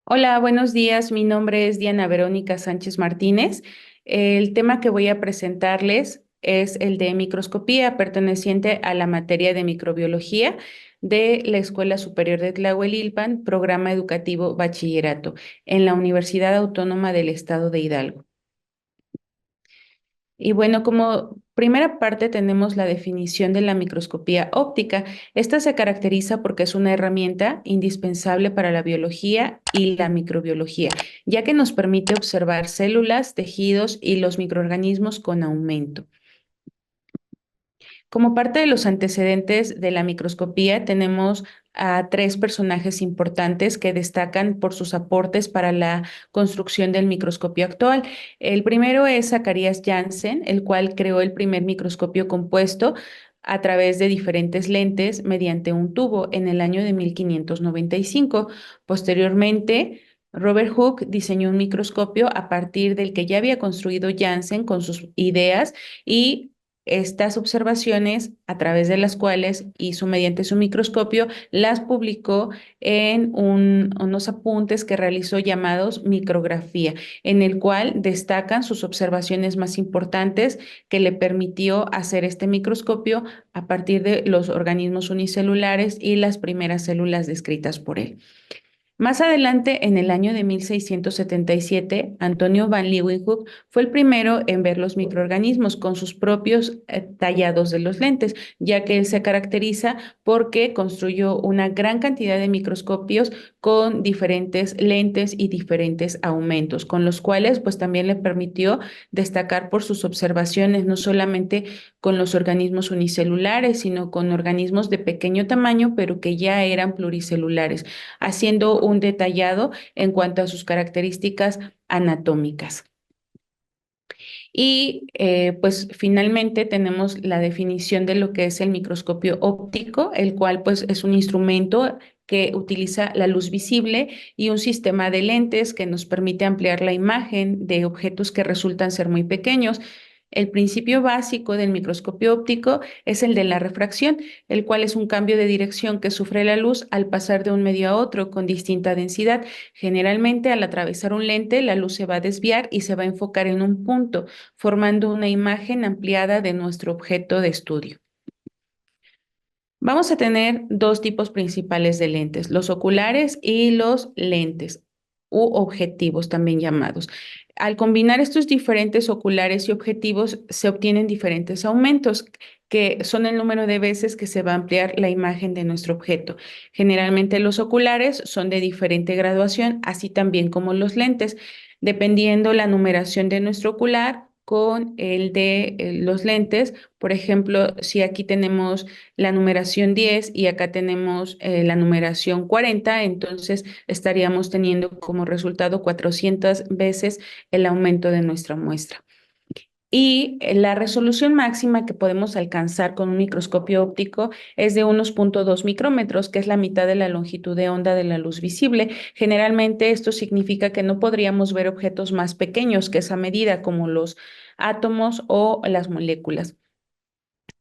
Hola, buenos días. Mi nombre es Diana Verónica Sánchez Martínez. El tema que voy a presentarles es el de microscopía perteneciente a la materia de microbiología de la Escuela Superior de Tlahuelilpan, programa educativo bachillerato, en la Universidad Autónoma del Estado de Hidalgo. Y bueno, como primera parte tenemos la definición de la microscopía óptica. Esta se caracteriza porque es una herramienta indispensable para la biología y la microbiología, ya que nos permite observar células, tejidos y los microorganismos con aumento. Como parte de los antecedentes de la microscopía, tenemos a tres personajes importantes que destacan por sus aportes para la construcción del microscopio actual. El primero es Zacharias Janssen, el cual creó el primer microscopio compuesto a través de diferentes lentes mediante un tubo en el año de 1595. Posteriormente, Robert Hooke diseñó un microscopio a partir del que ya había construido Janssen con sus ideas y estas observaciones, a través de las cuales hizo mediante su microscopio, las publicó en unos apuntes que realizó llamados micrografía, en el cual destacan sus observaciones más importantes que le permitió hacer este microscopio a partir de los organismos unicelulares y las primeras células descritas por él. Más adelante, en el año de 1677, Antonio van Leeuwenhoek fue el primero en ver los microorganismos con sus propios tallados de los lentes, ya que él se caracteriza porque construyó una gran cantidad de microscopios con diferentes lentes y diferentes aumentos, con los cuales pues también le permitió destacar por sus observaciones, no solamente con los organismos unicelulares, sino con organismos de pequeño tamaño, pero que ya eran pluricelulares, haciendo un detallado en cuanto a sus características anatómicas. Y pues finalmente tenemos la definición de lo que es el microscopio óptico, el cual pues es un instrumento que utiliza la luz visible y un sistema de lentes que nos permite ampliar la imagen de objetos que resultan ser muy pequeños. El principio básico del microscopio óptico es el de la refracción, el cual es un cambio de dirección que sufre la luz al pasar de un medio a otro con distinta densidad. Generalmente, al atravesar un lente, la luz se va a desviar y se va a enfocar en un punto, formando una imagen ampliada de nuestro objeto de estudio. Vamos a tener dos tipos principales de lentes, los oculares y los lentes u objetivos también llamados. Al combinar estos diferentes oculares y objetivos se obtienen diferentes aumentos, que son el número de veces que se va a ampliar la imagen de nuestro objeto. Generalmente los oculares son de diferente graduación, así también como los lentes, dependiendo la numeración de nuestro ocular con el de los lentes. Por ejemplo, si aquí tenemos la numeración 10 y acá tenemos la numeración 40, entonces estaríamos teniendo como resultado 400 veces el aumento de nuestra muestra. Y la resolución máxima que podemos alcanzar con un microscopio óptico es de unos 0,2 micrómetros, que es la mitad de la longitud de onda de la luz visible. Generalmente esto significa que no podríamos ver objetos más pequeños que esa medida, como los átomos o las moléculas.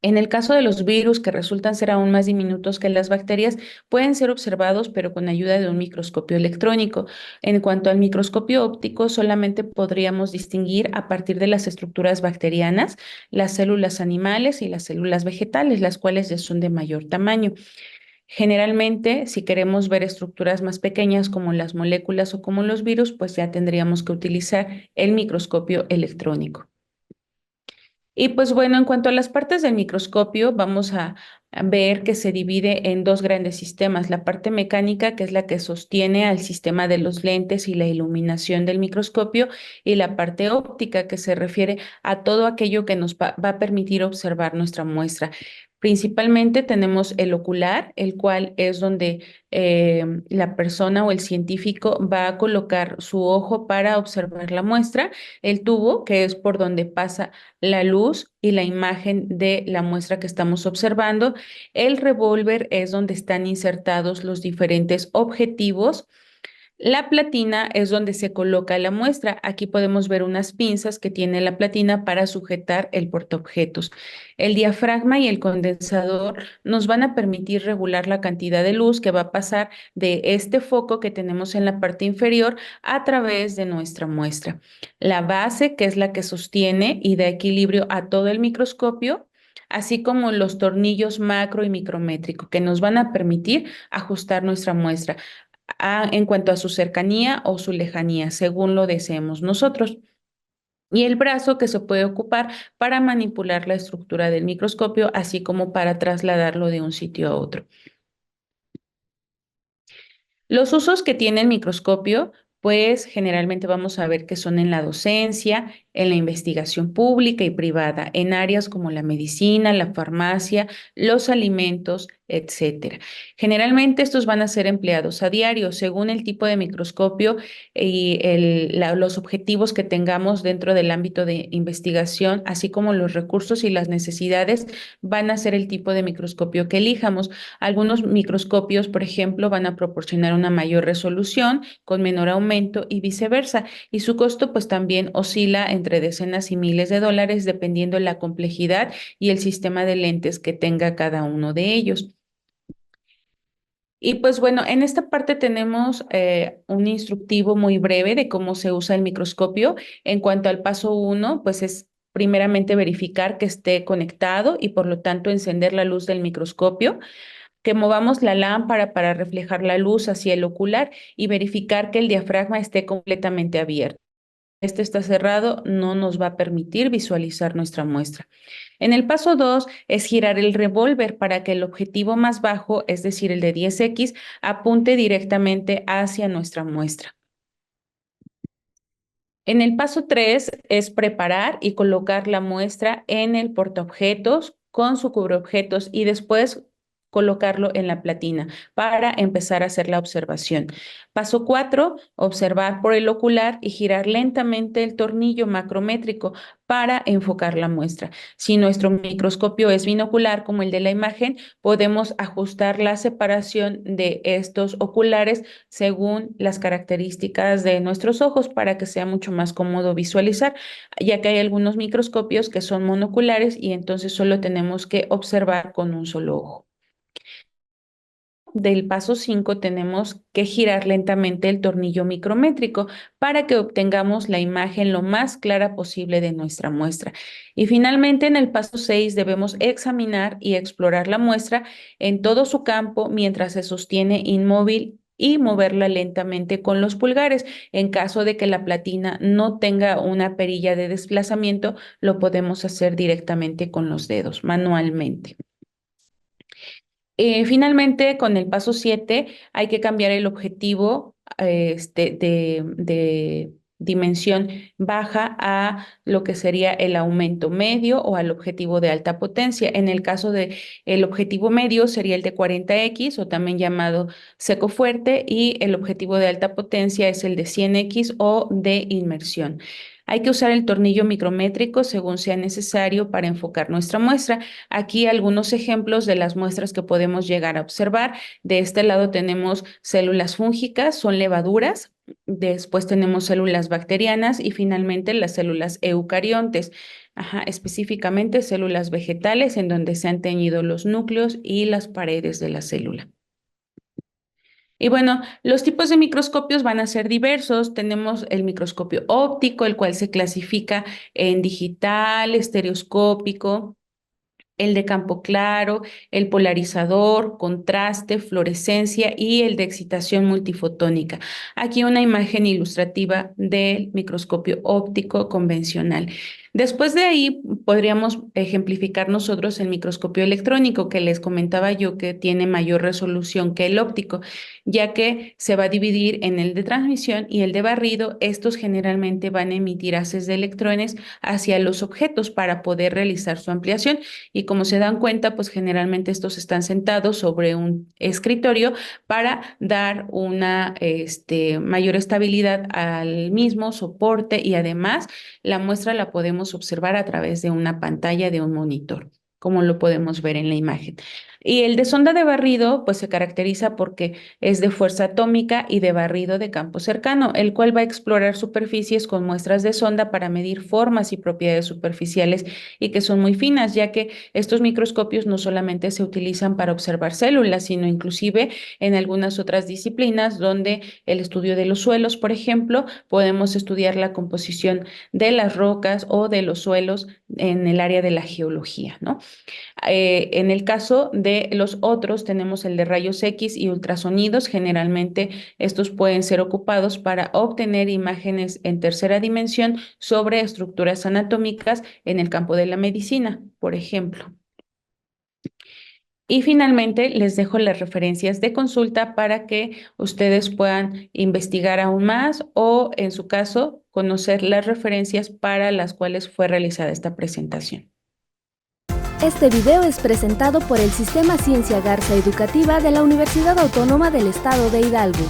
En el caso de los virus, que resultan ser aún más diminutos que las bacterias, pueden ser observados, pero con ayuda de un microscopio electrónico. En cuanto al microscopio óptico, solamente podríamos distinguir a partir de las estructuras bacterianas, las células animales y las células vegetales, las cuales ya son de mayor tamaño. Generalmente, si queremos ver estructuras más pequeñas como las moléculas o como los virus, pues ya tendríamos que utilizar el microscopio electrónico. Y pues bueno, en cuanto a las partes del microscopio, vamos a ver que se divide en dos grandes sistemas. La parte mecánica, que es la que sostiene al sistema de los lentes y la iluminación del microscopio, y la parte óptica, que se refiere a todo aquello que nos va a permitir observar nuestra muestra. Principalmente tenemos el ocular, el cual es donde la persona o el científico va a colocar su ojo para observar la muestra, el tubo, que es por donde pasa la luz y la imagen de la muestra que estamos observando. El revólver es donde están insertados los diferentes objetivos. La platina es donde se coloca la muestra. Aquí podemos ver unas pinzas que tiene la platina para sujetar el portaobjetos. El diafragma y el condensador nos van a permitir regular la cantidad de luz que va a pasar de este foco que tenemos en la parte inferior a través de nuestra muestra. La base, que es la que sostiene y da equilibrio a todo el microscopio, así como los tornillos macro y micrométrico, que nos van a permitir ajustar nuestra muestra en cuanto a su cercanía o su lejanía, según lo deseemos nosotros. Y el brazo que se puede ocupar para manipular la estructura del microscopio, así como para trasladarlo de un sitio a otro. Los usos que tiene el microscopio, pues generalmente vamos a ver que son en la docencia, en la investigación pública y privada, en áreas como la medicina, la farmacia, los alimentos, etcétera. Generalmente estos van a ser empleados a diario según el tipo de microscopio y los objetivos que tengamos dentro del ámbito de investigación, así como los recursos y las necesidades, van a ser el tipo de microscopio que elijamos. Algunos microscopios, por ejemplo, van a proporcionar una mayor resolución con menor aumento y viceversa. Y su costo pues también oscila entre decenas y miles de dólares dependiendo de la complejidad y el sistema de lentes que tenga cada uno de ellos. Y pues bueno, en esta parte tenemos un instructivo muy breve de cómo se usa el microscopio. En cuanto al paso uno, pues es primeramente verificar que esté conectado y por lo tanto encender la luz del microscopio, que movamos la lámpara para reflejar la luz hacia el ocular y verificar que el diafragma esté completamente abierto. Este está cerrado, no nos va a permitir visualizar nuestra muestra. En el paso 2 es girar el revólver para que el objetivo más bajo, es decir, el de 10X, apunte directamente hacia nuestra muestra. En el paso 3 es preparar y colocar la muestra en el portaobjetos con su cubreobjetos y después colocarlo en la platina para empezar a hacer la observación. Paso 4, observar por el ocular y girar lentamente el tornillo macrométrico para enfocar la muestra. Si nuestro microscopio es binocular como el de la imagen, podemos ajustar la separación de estos oculares según las características de nuestros ojos para que sea mucho más cómodo visualizar, ya que hay algunos microscopios que son monoculares y entonces solo tenemos que observar con un solo ojo. Del paso 5 tenemos que girar lentamente el tornillo micrométrico para que obtengamos la imagen lo más clara posible de nuestra muestra. Y finalmente en el paso 6 debemos examinar y explorar la muestra en todo su campo mientras se sostiene inmóvil y moverla lentamente con los pulgares. En caso de que la platina no tenga una perilla de desplazamiento, lo podemos hacer directamente con los dedos, manualmente. Finalmente, con el paso 7 hay que cambiar el objetivo de dimensión baja a lo que sería el aumento medio o al objetivo de alta potencia. En el caso de el objetivo medio sería el de 40X o también llamado seco fuerte y el objetivo de alta potencia es el de 100X o de inmersión. Hay que usar el tornillo micrométrico según sea necesario para enfocar nuestra muestra. Aquí algunos ejemplos de las muestras que podemos llegar a observar. De este lado tenemos células fúngicas, son levaduras. Después tenemos células bacterianas y finalmente las células eucariontes. Específicamente células vegetales en donde se han teñido los núcleos y las paredes de la célula. Y bueno, los tipos de microscopios van a ser diversos. Tenemos el microscopio óptico, el cual se clasifica en digital, estereoscópico, el de campo claro, el polarizador, contraste, fluorescencia y el de excitación multifotónica. Aquí una imagen ilustrativa del microscopio óptico convencional. Después de ahí podríamos ejemplificar nosotros el microscopio electrónico que les comentaba yo que tiene mayor resolución que el óptico, ya que se va a dividir en el de transmisión y el de barrido. Estos generalmente van a emitir haces de electrones hacia los objetos para poder realizar su ampliación. Y como se dan cuenta, pues generalmente estos están sentados sobre un escritorio para dar una mayor estabilidad al mismo soporte y además la muestra la podemos observar a través de una pantalla de un monitor, como lo podemos ver en la imagen. Y el de sonda de barrido, pues se caracteriza porque es de fuerza atómica y de barrido de campo cercano, el cual va a explorar superficies con muestras de sonda para medir formas y propiedades superficiales y que son muy finas, ya que estos microscopios no solamente se utilizan para observar células, sino inclusive en algunas otras disciplinas donde el estudio de los suelos, por ejemplo, podemos estudiar la composición de las rocas o de los suelos en el área de la geología, ¿no? En el caso de los otros, tenemos el de rayos X y ultrasonidos. Generalmente estos pueden ser ocupados para obtener imágenes en tercera dimensión sobre estructuras anatómicas en el campo de la medicina, por ejemplo. Y finalmente les dejo las referencias de consulta para que ustedes puedan investigar aún más o, en su caso, conocer las referencias para las cuales fue realizada esta presentación. Este video es presentado por el Sistema Ciencia Garza Educativa de la Universidad Autónoma del Estado de Hidalgo.